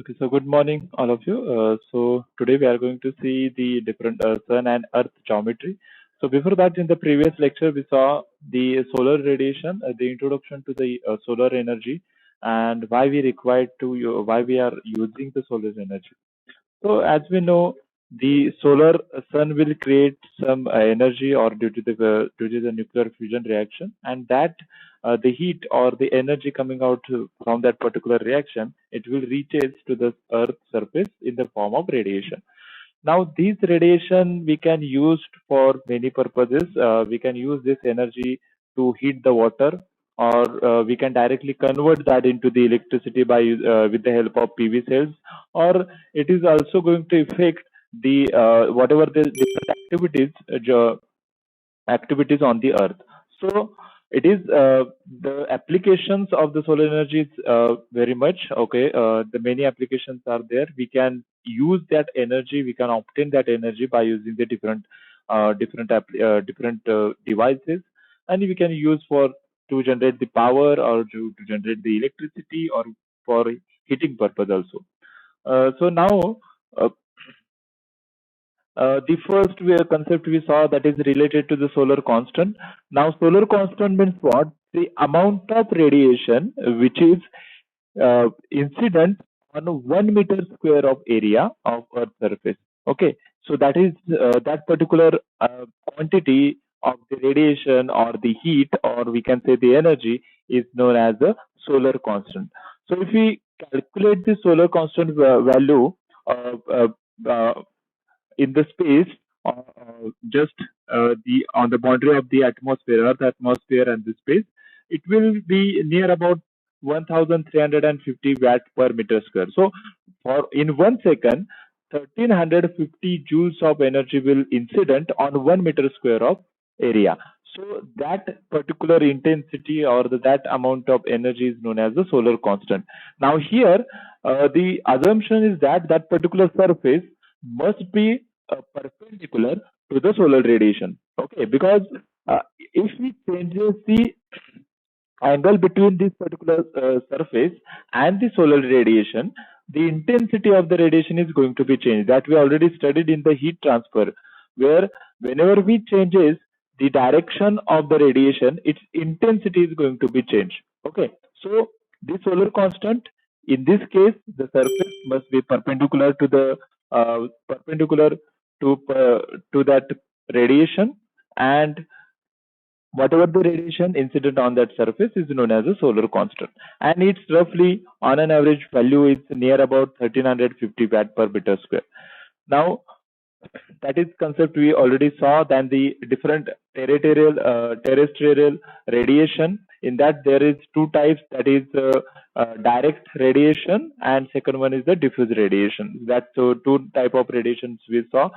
Okay, so good morning, all of you. So today we are going to see the different sun and earth geometry. So before that, in the previous lecture, we saw the solar radiation, the introduction to the solar energy, and why we required to, why we are using the solar energy. So as we know, the solar sun will create some energy or due to the nuclear fusion reaction, and that the heat or the energy coming out from that particular reaction, it will reaches to the Earth surface in the form of radiation. Now, these radiation we can use for many purposes. We can use this energy to heat the water, or we can directly convert that into the electricity by with the help of PV cells, or it is also going to affect the whatever the different activities on the earth. So it is the applications of the solar energy is very much okay. The many applications are there. We can use that energy, we can obtain that energy by using the different devices, and we can use for to generate the power, or to generate the electricity, or for heating purpose also. So now, uh, the first concept we saw, that is related to the solar constant. Now, solar constant means what? The amount of radiation which is incident on 1 meter square of area of Earth surface. Okay, so that is that particular quantity of the radiation or the heat, or we can say the energy, is known as the solar constant. So if we calculate the solar constant value uh, uh, uh, in the space, just the on the boundary of the atmosphere, Earth atmosphere, and the space, it will be near about 1,350 watt per meter square. So, for in 1 second, 1,350 joules of energy will incident on 1 meter square of area. So that particular intensity, or that amount of energy, is known as the solar constant. Now here, the assumption is that that particular surface must be perpendicular to the solar radiation. Okay, because if we changes the angle between this particular surface and the solar radiation, the intensity of the radiation is going to be changed. That we already studied in the heat transfer, where whenever we changes the direction of the radiation, its intensity is going to be changed. Okay, so the solar constant, in this case, the surface must be perpendicular to the perpendicular to that radiation, and whatever the radiation incident on that surface is known as a solar constant, and it's roughly on an average value is near about 1,350 watt per meter square. Now, that is concept we already saw. Then the different terrestrial radiation, in that there is two types, that is direct radiation, and second one is the diffuse radiation. That's so two type of radiations we saw.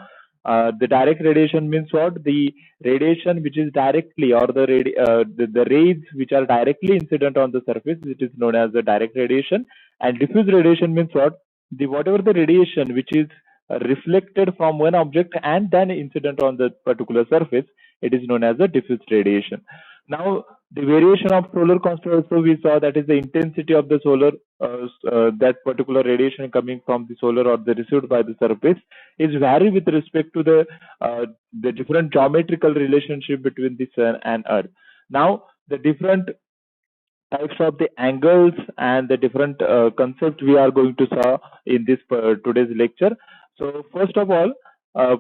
The direct radiation means what? The radiation which is directly, or the rays which are directly incident on the surface, it is known as the direct radiation. And diffuse radiation means what? The whatever the radiation which is reflected from one object and then incident on the particular surface, it is known as the diffuse radiation. Now, the variation of solar constant also we saw, that is the intensity of the solar, that particular radiation coming from the solar or the received by the surface, is vary with respect to the different geometrical relationship between the sun and earth. Now, the different types of the angles and the different concepts we are going to saw in this today's lecture. So first of all, uh,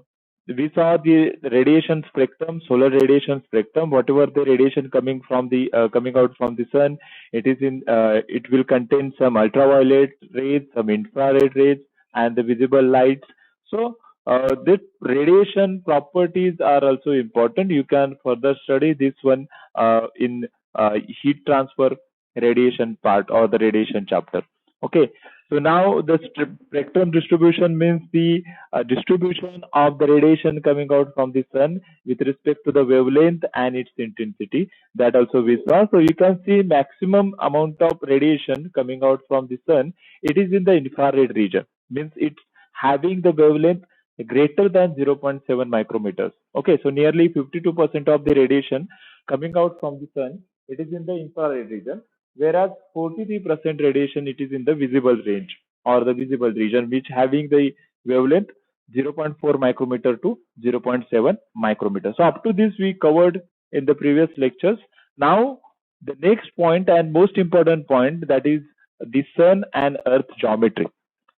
we saw the radiation spectrum, solar radiation spectrum. Whatever the radiation coming out from the sun, it will contain some ultraviolet rays, some infrared rays, and the visible lights. So the radiation properties are also important. You can further study this one in heat transfer radiation part, or the radiation chapter. Okay, so now the spectrum distribution means the distribution of the radiation coming out from the sun with respect to the wavelength and its intensity. That also we saw. So you can see maximum amount of radiation coming out from the sun, it is in the infrared region, means it's having the wavelength greater than 0.7 micrometers. Okay, so nearly 52% of the radiation coming out from the sun, it is in the infrared region, whereas 43% radiation, it is in the visible range. or the visible region, which having the wavelength 0.4 micrometer to 0.7 micrometer. So up to this we covered in the previous lectures. Now the next point and most important point, that is the sun and earth geometry.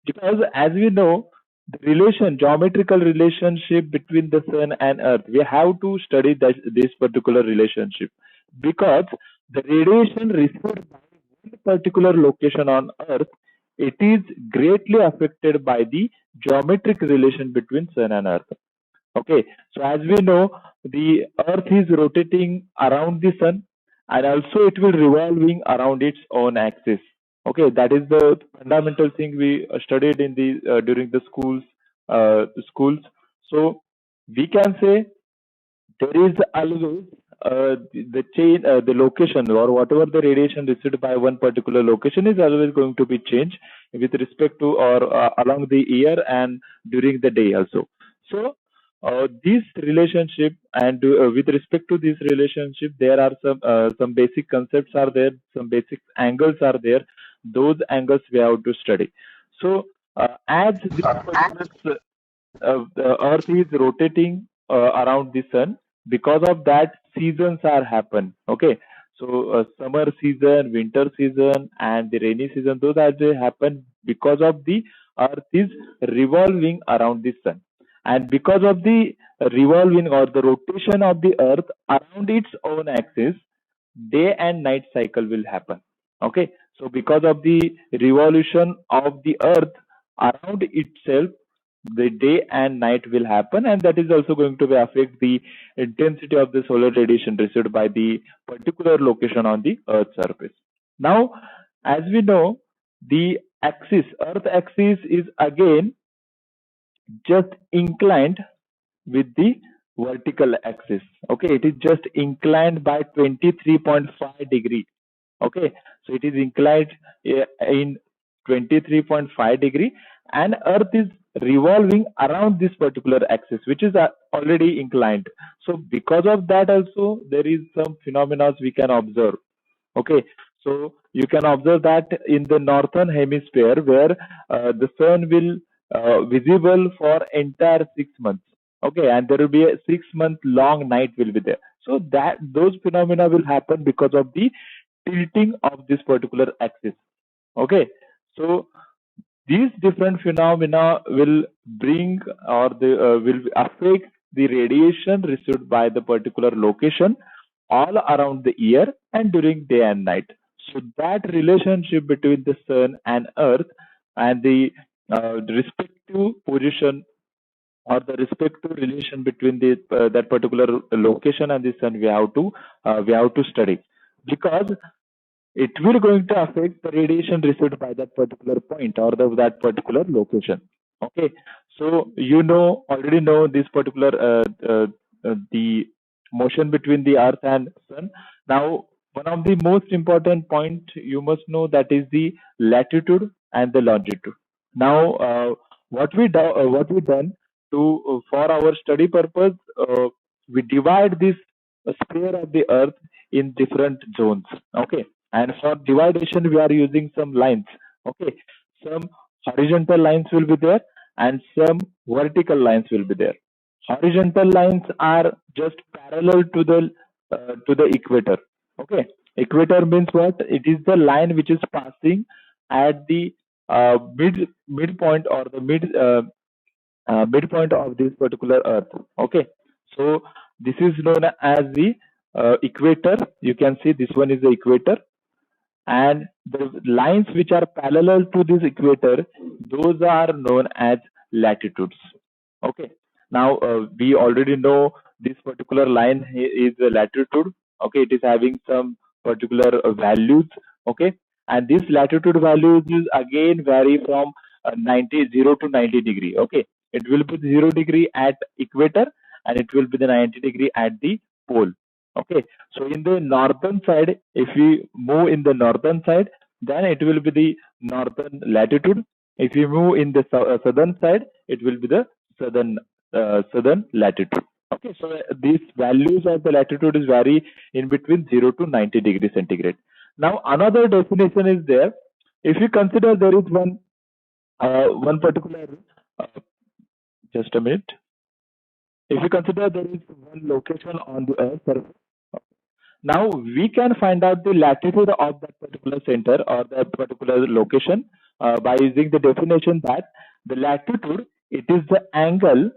Because as we know, the geometrical relationship between the sun and earth, we have to study this particular relationship, because the radiation received by one particular location on earth, it is greatly affected by the geometric relation between sun and earth. Okay, so as we know, the earth is rotating around the sun, and also it will revolving around its own axis. Okay, that is the fundamental thing we studied in the during the schools. So we can say there is always the location, or whatever the radiation received by one particular location is always going to be changed with respect to, or along the year and during the day also. So this relationship, and with respect to this relationship, there are some basic concepts are there, some basic angles are there. Those angles we have to study. So as this particular the earth is rotating around the sun, because of that seasons are happen. Okay, so summer season, winter season, and the rainy season, those are they happen because of the earth is revolving around the sun, and because of the revolving or the rotation of the earth around its own axis, day and night cycle will happen. Okay, so because of the revolution of the earth around itself, the day and night will happen, and that is also going to affect the intensity of the solar radiation received by the particular location on the earth's surface. Now, as we know, the earth axis is again just inclined with the vertical axis. Okay, it is just inclined by 23.5 degree. Okay, so it is inclined in 23.5 degree, and earth is revolving around this particular axis, which is already inclined. So because of that also, there is some phenomena we can observe. Okay, so you can observe that in the northern hemisphere, where the sun will visible for entire 6 months. Okay, and there will be a 6 month long night will be there. So that those phenomena will happen because of the tilting of this particular axis. Okay, so these different phenomena will bring, or will affect the radiation received by the particular location all around the year and during day and night. So that relationship between the sun and earth, and the respective position, or the respective relation between the that particular location and the sun, we have to study, because it will going to affect the radiation received by that particular point, or that particular location. Okay, so already know this particular the motion between the earth and sun. Now, one of the most important point you must know, that is the latitude and the longitude. Now, what we done to for our study purpose, we divide this sphere of the earth in different zones. Okay, and for dividation we are using some lines. Okay, some horizontal lines will be there, and some vertical lines will be there. Horizontal lines are just parallel to the equator. Okay, equator means what? It is the line which is passing at the midpoint, or the midpoint of this particular earth. Okay, so this is known as the equator. You can see this one is the equator, and the lines which are parallel to this equator, those are known as latitudes. Okay, now we already know this particular line is the latitude. Okay, it is having some particular values. Okay, and this latitude values is again vary from 0 to 90 degree. Okay, it will be 0 degree at equator, and it will be the 90 degree at the pole. Okay, so in the northern side, if we move in the northern side, then it will be the northern latitude. If you move in the southern side, it will be the southern latitude. Okay, so these values of the latitude is vary in between 0 to 90 degree centigrade. Now, another definition is there. If you consider there is one one particular, uh, just a minute. If you consider there is one location on the Earth surface, now we can find out the latitude of that particular center or that particular location by using the definition that the latitude, it is the angle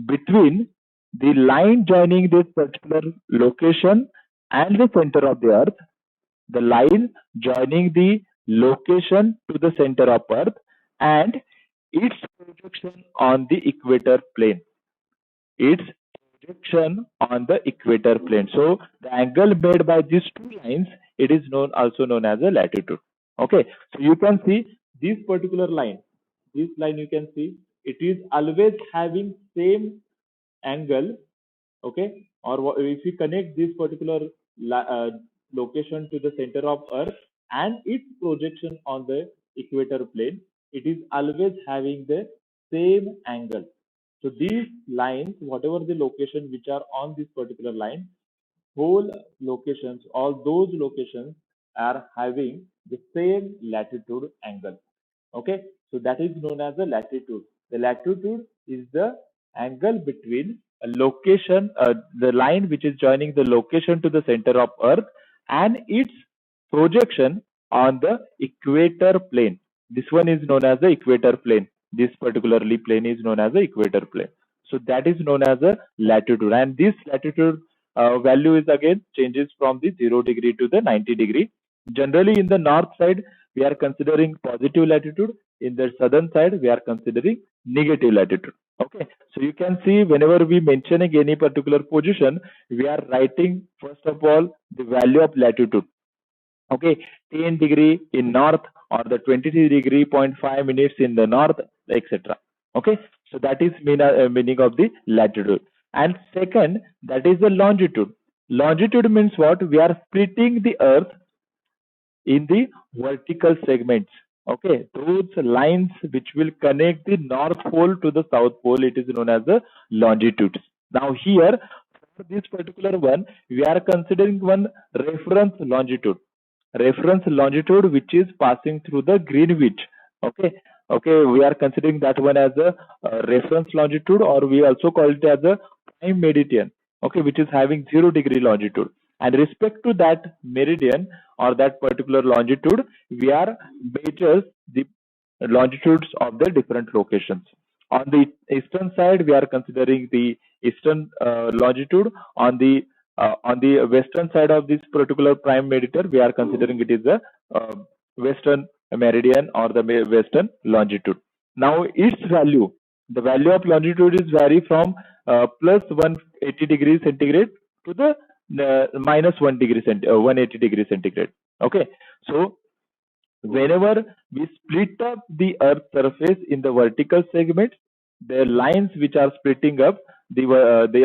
between the line joining this particular location and the center of the Earth, the line joining the location to the center of Earth, and its projection on the equator plane. Its projection on the equator plane. So the angle made by these two lines, it is also known as a latitude. Okay, so you can see this particular line. This line you can see it is always having same angle. Okay, or if you connect this particular location to the center of Earth and its projection on the equator plane, it is always having the same angle. So these lines, whatever the location which are on this particular line, whole locations, all those locations are having the same latitude angle. Okay, so that is known as the latitude. The latitude is the angle between a location, the line which is joining the location to the center of Earth and its projection on the equator plane. This one is known as the equator plane. This particularly plane is known as the equator plane. So that is known as a latitude, and this latitude value is again changes from the 0 degree to the 90 degree. Generally, in the north side, we are considering positive latitude. In the southern side, we are considering negative latitude. Okay, so you can see whenever we mentioning any particular position, we are writing first of all the value of latitude. Okay, 10 degree in north or the 23 degree 0.5 minutes in the north, etc. Okay, so that is meaning of the latitude. And second, that is the longitude. Longitude means what? We are splitting the earth in the vertical segments. Okay, those lines which will connect the north pole to the south pole, it is known as the longitudes. Now here, for this particular one, we are considering one reference longitude. Reference longitude which is passing through the Greenwich. Okay, okay, we are considering that one as a reference longitude, or we also call it as a prime meridian. Okay, which is having 0 degree longitude. And respect to that meridian or that particular longitude, we are measures the longitudes of the different locations. On the eastern side, we are considering the eastern longitude. On the western side of this particular prime meridian, we are considering it is the western meridian or the western longitude. Now, its value, the value of longitude is vary from plus 180 degrees centigrade to the minus 180 degree centigrade. Okay, so whenever we split up the earth surface in the vertical segments, the lines which are splitting up the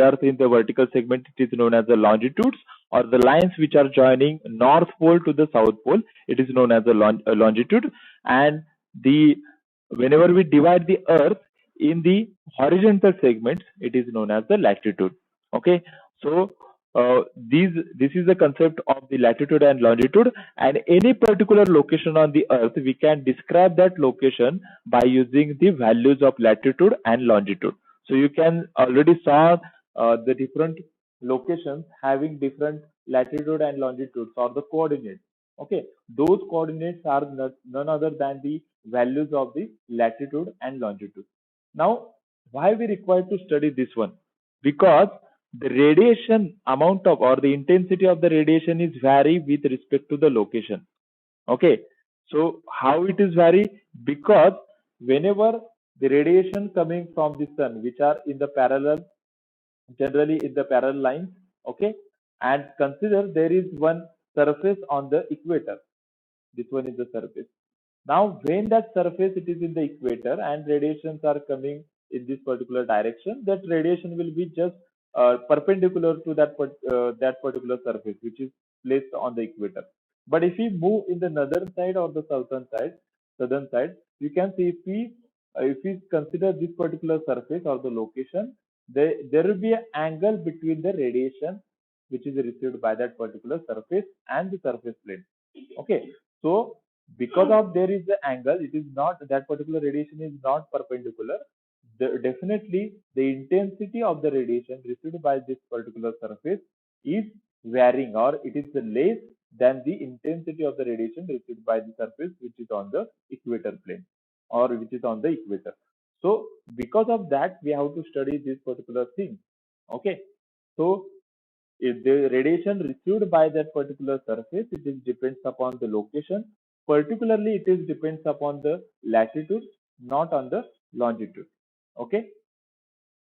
earth in the vertical segment, it is known as the longitudes, or the lines which are joining north pole to the south pole, it is known as the longitude. And the whenever we divide the earth in the horizontal segments, it is known as the latitude. Okay, so this is the concept of the latitude and longitude, and any particular location on the earth, we can describe that location by using the values of latitude and longitude. So you can already saw the different locations having different latitude and longitudes or the coordinates. Okay, those coordinates are none other than the values of the latitude and longitude. Now, why we require to study this one? Because the radiation amount of or the intensity of the radiation is vary with respect to the location. Okay, so how it is vary? Because whenever the radiation coming from the sun, which are in the parallel, generally in the parallel lines, okay, and consider there is one surface on the equator. This one is the surface. Now, when that surface it is in the equator and radiations are coming in this particular direction, that radiation will be just perpendicular to that particular surface which is placed on the equator. But if we move in the northern side or the southern side, you can see if we consider this particular surface or the location, there will be an angle between the radiation which is received by that particular surface and the surface plane. Okay, so because of there is the angle, it is not that particular radiation is not perpendicular. Definitely, the intensity of the radiation received by this particular surface is varying, or it is less than the intensity of the radiation received by the surface which is on the equator plane or which is on the equator. So, because of that, we have to study this particular thing. Okay. So, if the radiation received by that particular surface, it is depends upon the location. Particularly, it is depends upon the latitude, not on the longitude. Okay.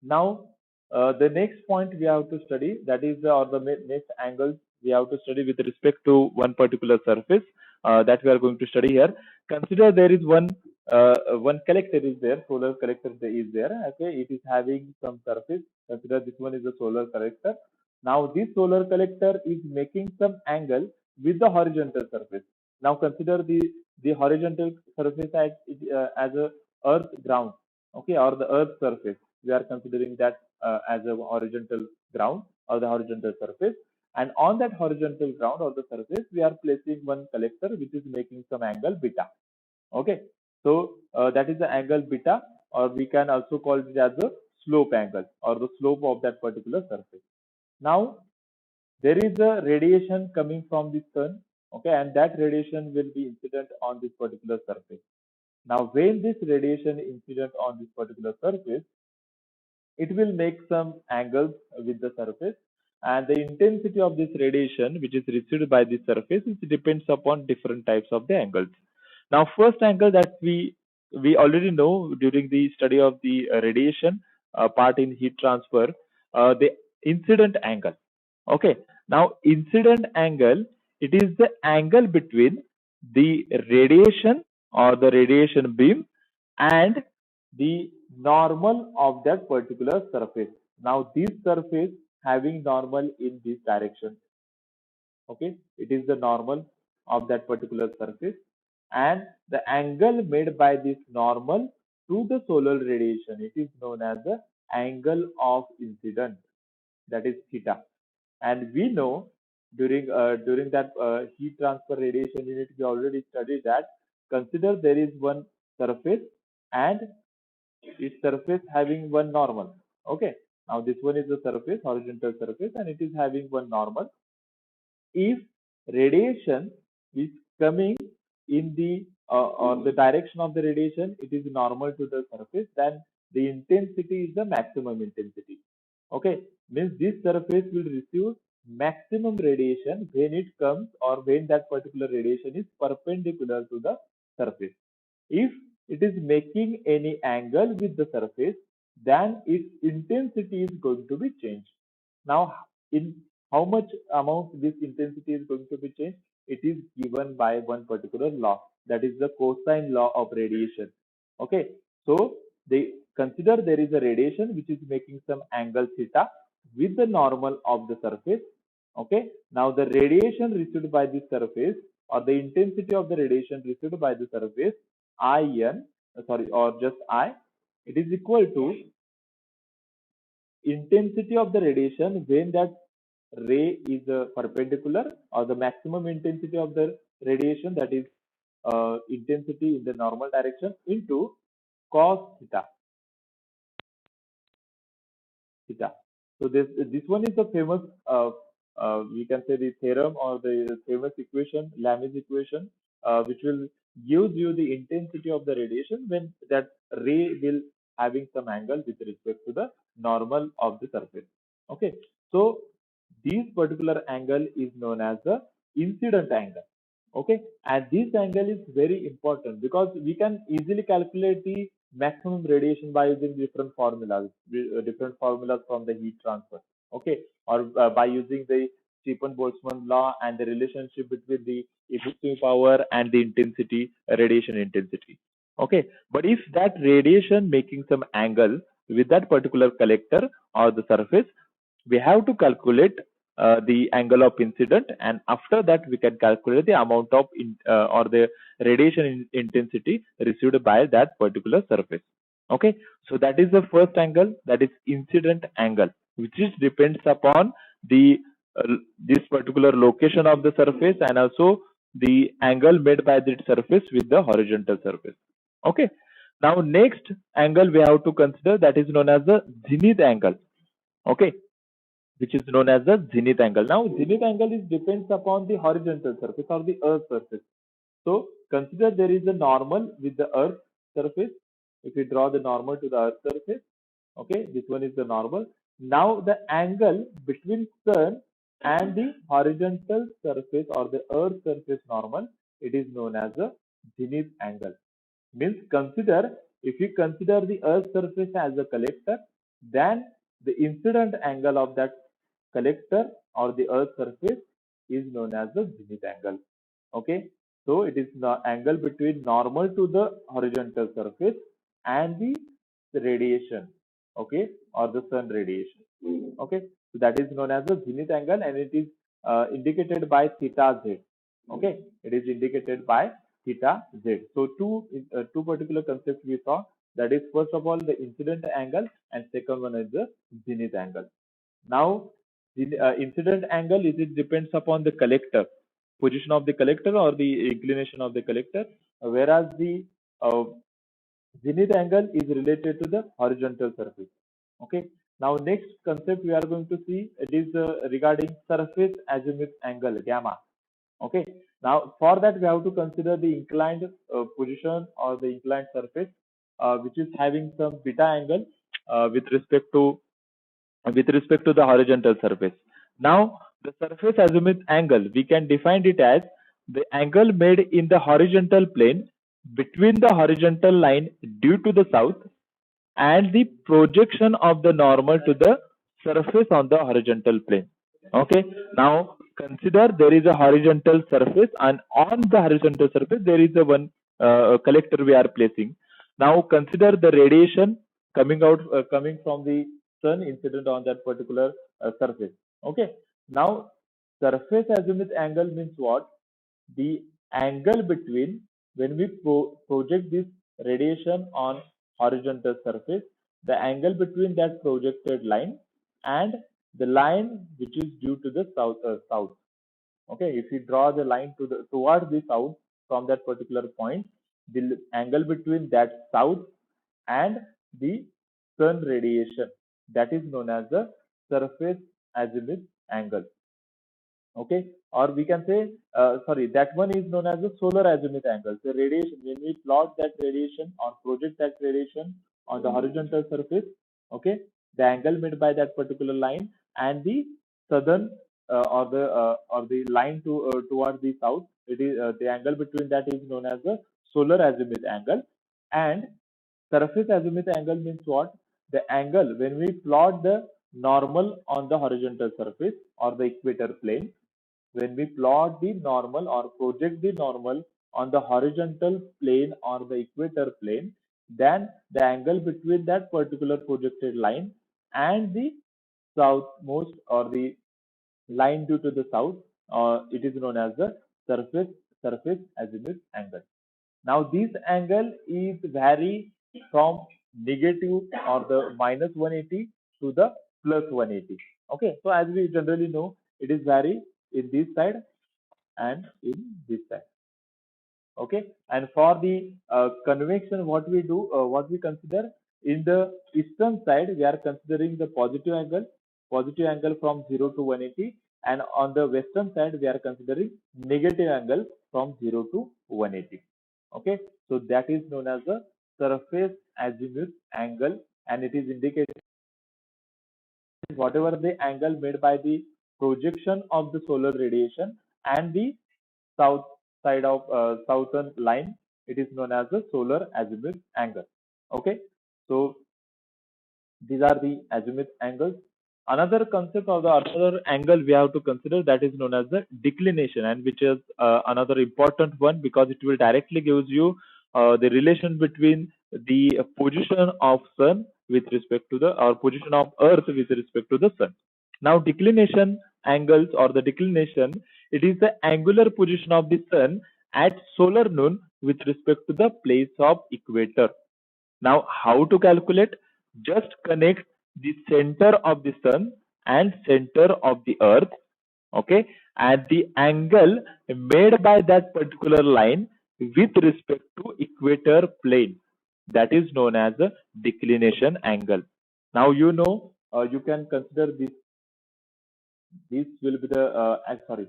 Now, the next point we have to study, that is, or the next angles we have to study with respect to one particular surface that we are going to study here. Consider there is one collector is there, solar collector is there. Okay, it is having some surface. Consider this one is a solar collector. Now, this solar collector is making some angle with the horizontal surface. Now, consider the horizontal surface as a earth ground, okay, or the earth surface. We are considering that as a horizontal ground or the horizontal surface. And on that horizontal ground or the surface, we are placing one collector which is making some angle beta. Okay, so that is the angle beta, or we can also call it as the slope angle or the slope of that particular surface. Now, there is a radiation coming from the sun, okay, and that radiation will be incident on this particular surface. Now, when this radiation incident on this particular surface, it will make some angles with the surface, and the intensity of this radiation which is received by the surface, it depends upon different types of the angles. Now, first angle that we already know during the study of the radiation part in heat transfer, the incident angle. Okay, now incident angle, it is the angle between the radiation or the radiation beam and the normal of that particular surface. Now, this surface having normal in this direction. Okay, it is the normal of that particular surface, and the angle made by this normal to the solar radiation, it is known as the angle of incident, that is theta. And we know during that heat transfer radiation unit, we already studied that. Consider there is one surface and its surface having one normal. Okay, now this one is the surface, horizontal surface, and it is having one normal. If radiation is coming in the or the direction of the radiation, it is normal to the surface, then the intensity is the maximum intensity. Okay, means this surface will receive maximum radiation when it comes or when that particular radiation is perpendicular to the surface. If it is making any angle with the surface, then its intensity is going to be changed. Now, in how much amount this intensity is going to be changed? It is given by one particular law, that is the cosine law of radiation. Okay, so they consider there is a radiation which is making some angle theta with the normal of the surface. Okay, now the radiation received by the surface, or the intensity of the radiation received by the surface, IN, sorry, or just I, it is equal to intensity of the radiation when that ray is perpendicular, or the maximum intensity of the radiation, that is intensity in the normal direction, into cos theta. Theta. So this one is the famous, we can say the theorem or the famous equation, Lami's equation, which will gives you the intensity of the radiation when that ray will having some angle with respect to the normal of the surface. Okay, so this particular angle is known as the incident angle. Okay, and this angle is very important because we can easily calculate the maximum radiation by using different formulas from the heat transfer. Okay, or by using the Stephen-Boltzmann law and the relationship between the effective power and the intensity, radiation intensity. Okay, but if that radiation making some angle with that particular collector or the surface, we have to calculate the angle of incident, and after that we can calculate the amount of or the radiation intensity received by that particular surface. Okay, so that is the first angle, that is incident angle, which is depends upon the this particular location of the surface, and also the angle made by the surface with the horizontal surface. Okay. Now next angle we have to consider, that is known as the zenith angle. Okay, which is known as the zenith angle. Now zenith angle is depends upon the horizontal surface or the earth surface. So consider there is a normal with the earth surface. If we draw the normal to the earth surface, okay, this one is the normal. Now the angle between sun and the horizontal surface or the earth surface normal, it is known as the zenith angle. Means consider, if you consider the earth surface as a collector, then the incident angle of that collector or the earth surface is known as the zenith angle. Okay, so it is the angle between normal to the horizontal surface and the radiation, okay, or the sun radiation. Okay, so that is known as the zenith angle, and it is indicated by theta z. Okay, it is indicated by theta z. So two particular concepts we saw, that is first of all the incident angle, and second one is the zenith angle. Now the incident angle is, it depends upon the collector position of the collector or the inclination of the collector, whereas the uh, zenith angle is related to the horizontal surface. Okay. Now next concept we are going to see, it is regarding surface azimuth angle gamma. Okay. Now for that we have to consider the inclined position or the inclined surface, which is having some beta angle with respect to the horizontal surface. Now, the surface azimuth angle, we can define it as the angle made in the horizontal plane between the horizontal line due to the south and the projection of the normal to the surface on the horizontal plane. Okay. Now consider there is a horizontal surface, and on the horizontal surface there is a one collector we are placing. Now consider the radiation coming from the sun incident on that particular surface. Okay. Now surface azimuth angle means what? The angle between, when we project this radiation on horizontal surface, the angle between that projected line and the line which is due to the south. Okay, if you draw the line towards the south from that particular point, the angle between that south and the sun radiation, that is known as the surface azimuth angle. Okay, or we can say, sorry, that one is known as the solar azimuth angle. The radiation, when we plot that radiation or project that radiation on the horizontal surface, okay, the angle made by that particular line and the southern or the line towards the south, it is the angle between that is known as the solar azimuth angle. And surface azimuth angle means what? The angle when we plot the normal on the horizontal surface or the equator plane, when we plot the normal or project the normal on the horizontal plane or the equator plane, then the angle between that particular projected line and the southmost or the line due to the south, it is known as the surface azimuth angle. Now this angle is vary from negative or the minus 180 to the plus 180. Okay, so as we generally know, it is vary in this side and in this side. Okay, and for the convection, what we consider, in the eastern side we are considering the positive angle from 0 to 180, and on the western side we are considering negative angle from 0 to 180. Okay, so that is known as the surface azimuth angle, and it is indicated whatever the angle made by the projection of the solar radiation and the south side of southern line, it is known as the solar azimuth angle. Okay, so these are the azimuth angles. Another concept or the another angle we have to consider, that is known as the declination, and which is another important one, because it will directly gives you the relation between the position of sun with respect to the, or position of earth with respect to the sun. Now declination angles or the declination, it is the angular position of the sun at solar noon with respect to the place of equator. Now, how to calculate? Just connect the center of the sun and center of the earth. Okay, and the angle made by that particular line with respect to equator plane, that is known as a declination angle. Now you can consider this will be the sorry,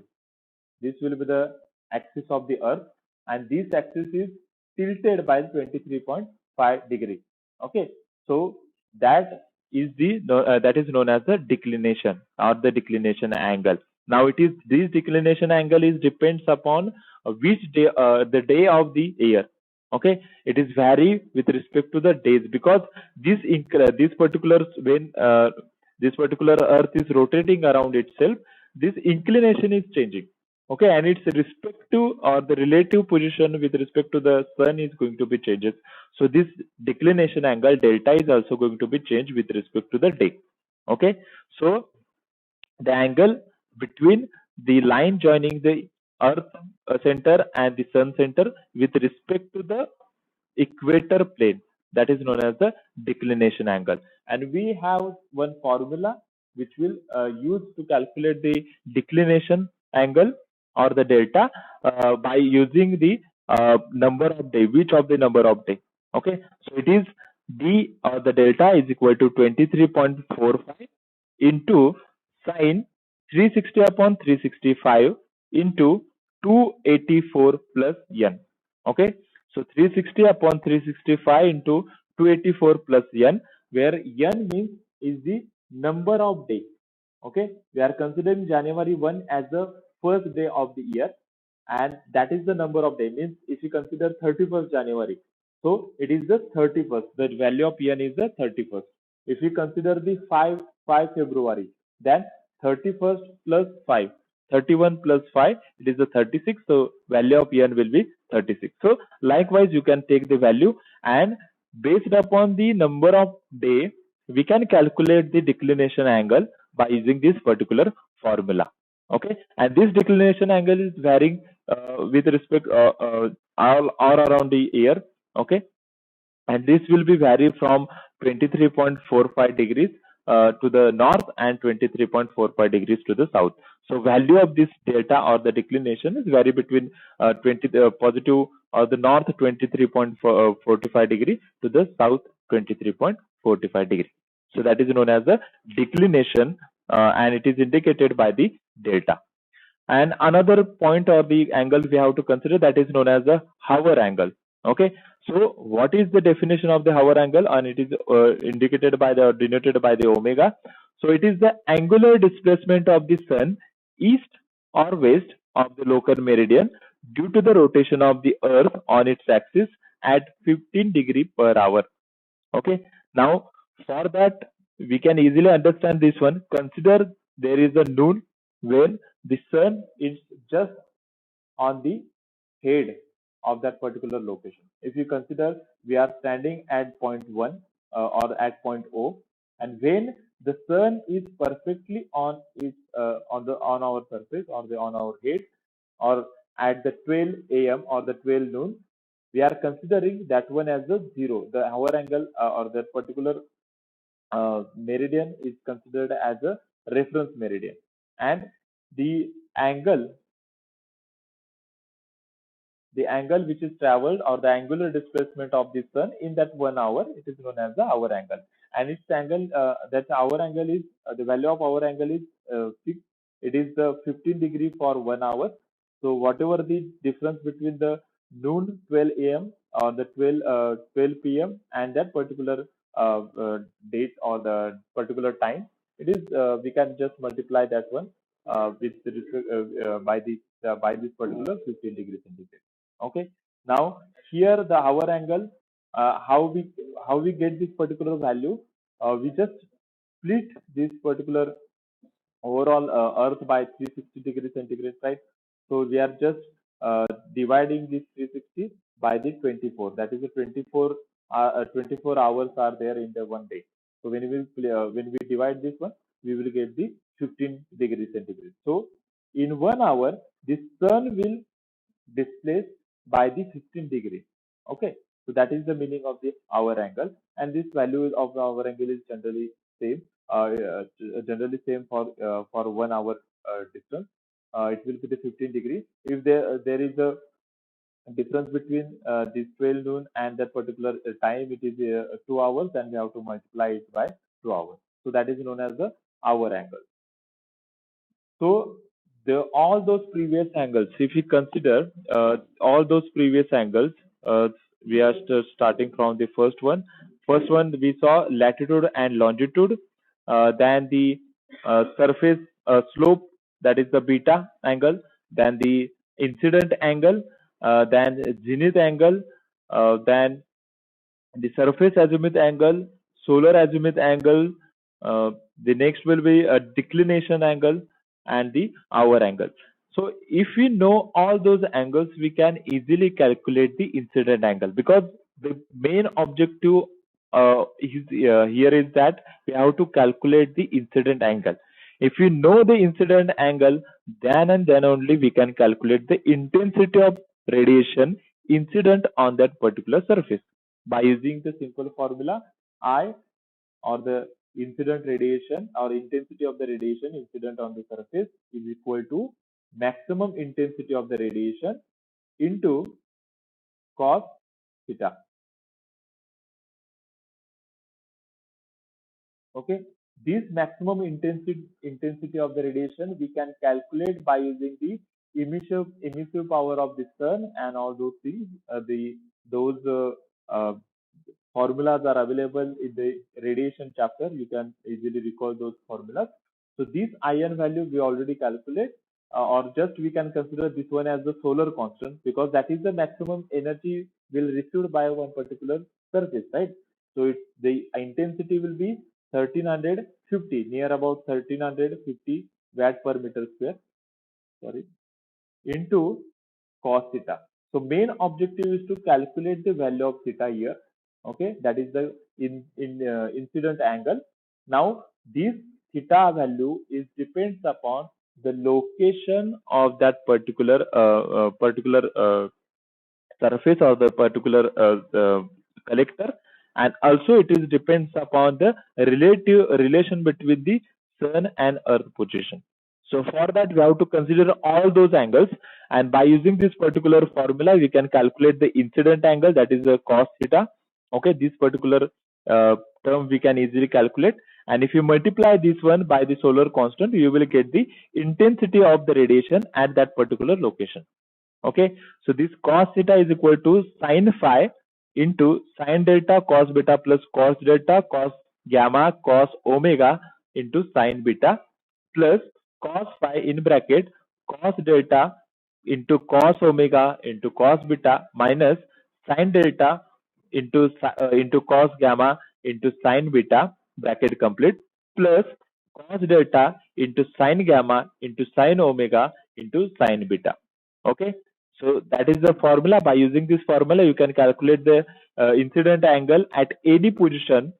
this will be the axis of the earth, and this axis is tilted by 23.5 degree. Okay, so that is that is known as the declination or the declination angle. Now it is this declination angle is depends upon which day, the day of the year. Okay, it is vary with respect to the days, because this particular when this particular earth is rotating around itself, this inclination is changing. Okay, and its respective or the relative position with respect to the sun is going to be changes. So this declination angle delta is also going to be changed with respect to the day. Okay, so the angle between the line joining the earth center and the sun center with respect to the equator plane, that is known as the declination angle. And we have one formula which will use to calculate the declination angle or the delta by using the number of day, which of the number of day. Okay, so it is d or the delta is equal to 23.45 into sine 360 upon 365 into 284 plus n. Okay, so 360 upon 365 into 284 plus n, where n means is the number of days. Okay, we are considering January 1 as the first day of the year, and that is the number of days. Means if you consider 31st January, so it is the 31st. The value of n is the 31st. If you consider the 5 February, then 31st plus 5, 31 plus 5, it is the 36. So value of n will be 36. So likewise, you can take the value, and based upon the number of day, we can calculate the declination angle by using this particular formula. Okay, and this declination angle is varying with respect all around the year. Okay, and this will be vary from 23.45 degrees to the north and 23.45 degrees to the south. So value of this delta or the declination is vary between 20 positive or the north 23.45 degree to the south 23.45 degree. So that is known as the declination, and it is indicated by the delta. And another point or the angle we have to consider, that is known as the hour angle. Okay, so what is the definition of the hour angle? And it is indicated by the denoted by the omega. So it is the angular displacement of the sun east or west of the local meridian due to the rotation of the earth on its axis at 15 degree per hour. Okay, now for that we can easily understand this one. Consider there is a noon when the sun is just on the head of that particular location. If you consider we are standing at point 1 or at point O, and when the sun is perfectly on its on our surface or on our head, or at the 12 a.m. or the 12 noon, we are considering that one as the zero. The hour angle or that particular meridian is considered as a reference meridian, and the angle the angle which is traveled or the angular displacement of the sun in that 1 hour, it is known as the hour angle. And its angle, that hour angle is the value of hour angle is fixed. It is the 15 degree for 1 hour. So whatever the difference between the noon 12 a.m. or the 12 p.m. and that particular date or the particular time, it is we can just multiply that one with the, by this particular 15 degree centigrade. Okay, now here the hour angle, how we get this particular value, we just split this particular overall earth by 360 degrees centigrade, right? So we are just dividing this 360 by the 24, that is the 24 hours are there in the one day. So when we divide this one, we will get the 15 degrees centigrade. So in 1 hour the sun will displaced by the 15 degree. Okay, so that is the meaning of the hour angle, and this value of the hour angle is generally same, generally same for 1 hour distance, it will be the 15 degrees. If there is a difference between this 12 noon and that particular time, it is 2 hours, then we have to multiply it by 2 hours. So that is known as the hour angle. So all those previous angles, if we consider all those previous angles, we are starting from the first one. First one we saw latitude and longitude, then the surface slope, that is the beta angle, then the incident angle, then zenith angle, then the surface azimuth angle, solar azimuth angle, the next will be a declination angle, and the hour angle. So if we know all those angles, we can easily calculate the incident angle, because the main objective here is that we have to calculate the incident angle. If we know the incident angle, then and then only we can calculate the intensity of radiation incident on that particular surface by using the simple formula I, or the incident radiation or intensity of the radiation incident on the surface, is equal to maximum intensity of the radiation into cos theta. Okay, this maximum intensity of the radiation we can calculate by using the emissive power of the sun and all those things. Those formulas are available in the radiation chapter. You can easily recall those formulas. So this iron value we already calculate, or just we can consider this one as the solar constant, because that is the maximum energy will received by one particular surface, right? So the intensity will be 1350, near about 1350 watt per meter square. Sorry, into cos theta. So main objective is to calculate the value of theta here. Okay, that is the incident angle. Now this theta value is depends upon the location of that particular surface or the particular collector, and also it is depends upon the relative relation between the sun and earth position. So for that we have to consider all those angles, and by using this particular formula we can calculate the incident angle, that is the cos theta. Okay, this particular uh, term we can easily calculate, and if you multiply this one by the solar constant, you will get the intensity of the radiation at that particular location. Okay, so this cos theta is equal to sine phi into sine delta cos beta plus cos delta cos gamma cos omega into sine beta plus cos phi in bracket cos delta into cos omega into cos beta minus sine delta into cos gamma into sine beta bracket complete plus cos delta into sine gamma into sine omega into sine beta. Okay, so that is the formula. By using this formula, you can calculate the incident angle at any position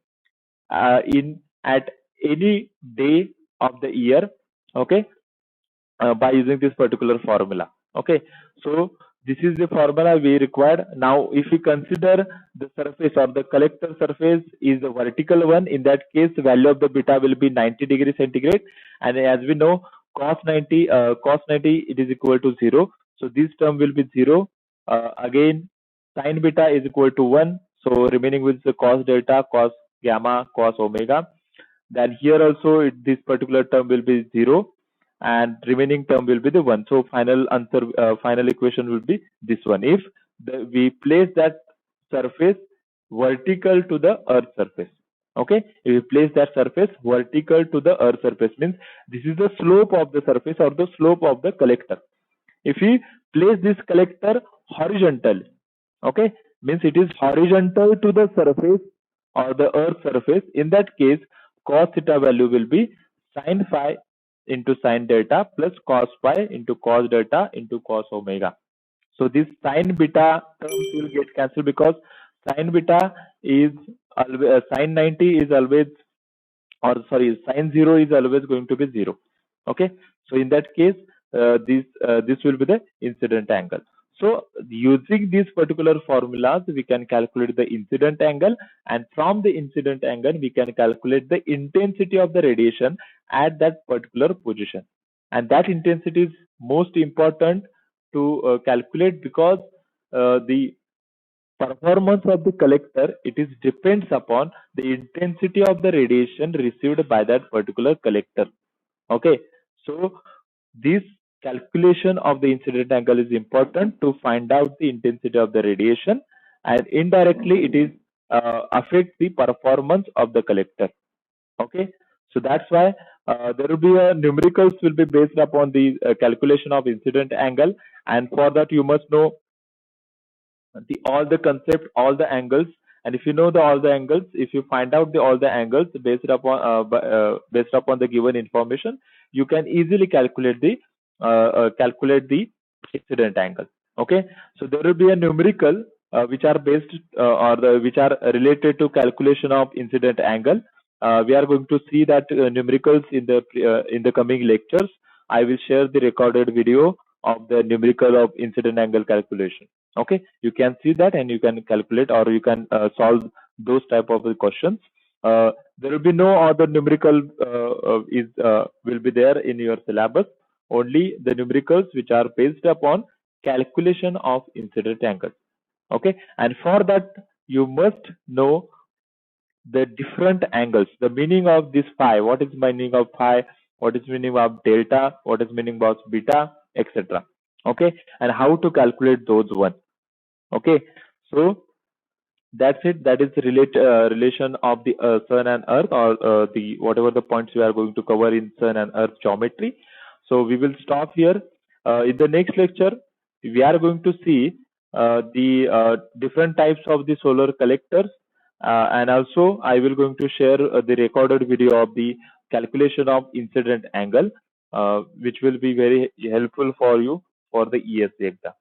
in at any day of the year. Okay, by using this particular formula. Okay, so this is the formula we required. Now, if we consider the surface or the collector surface is the vertical one, in that case, the value of the beta will be 90 degrees centigrade, and as we know, cos 90 it is equal to 0. So this term will be 0. Again, sine beta is equal to 1. So remaining with the cos delta, cos gamma, cos omega. Then here also this particular term will be 0, and remaining term will be the 1. So final answer, final equation will be this one. If we place that surface vertical to the earth surface. Okay, if we place that surface vertical to the earth surface, means this is the slope of the surface or the slope of the collector. If we place this collector horizontal, okay, means it is horizontal to the surface or the earth surface, in that case cos theta value will be sin phi into sin delta plus cos phi into cos delta into cos omega. So this sin beta terms will get cancelled, because sin beta is always sin 90 is always, or sorry, sin 0 is always going to be 0. Okay, so in that case this will be the incident angle. So using these particular formulas we can calculate the incident angle, and from the incident angle we can calculate the intensity of the radiation at that particular position. and that intensity is most important to calculate, because the performance of the collector, it is depends upon the intensity of the radiation received by that particular collector. Okay, so this calculation of the incident angle is important to find out the intensity of the radiation, and indirectly it is affect the performance of the collector. Okay, so that's why there will be a numericals will be based upon the calculation of incident angle, and for that you must know the all the concept, all the angles. And if you know the all the angles, if you find out the all the angles based upon the given information, you can easily calculate the incident angle. Okay, so there will be a numerical which are based or the which are related to calculation of incident angle. We are going to see that numericals in the coming lectures. I will share the recorded video of the numerical of incident angle calculation. Okay, you can see that and you can calculate, or you can solve those type of questions. There will be no other numerical will be there in your syllabus, only the numericals which are based upon calculation of incident angle. Okay, and for that you must know the different angles, the meaning of this phi, what is meaning of phi, what is meaning of delta, what is meaning of beta, etc. Okay, and how to calculate those one. Okay, so that's it. That is the relation of the sun and earth, or the whatever the points we are going to cover in sun and earth geometry. So we will stop here. In the next lecture, we are going to see the different types of the solar collectors, and also I will going to share the recorded video of the calculation of incident angle, which will be very helpful for you for the ESE exam.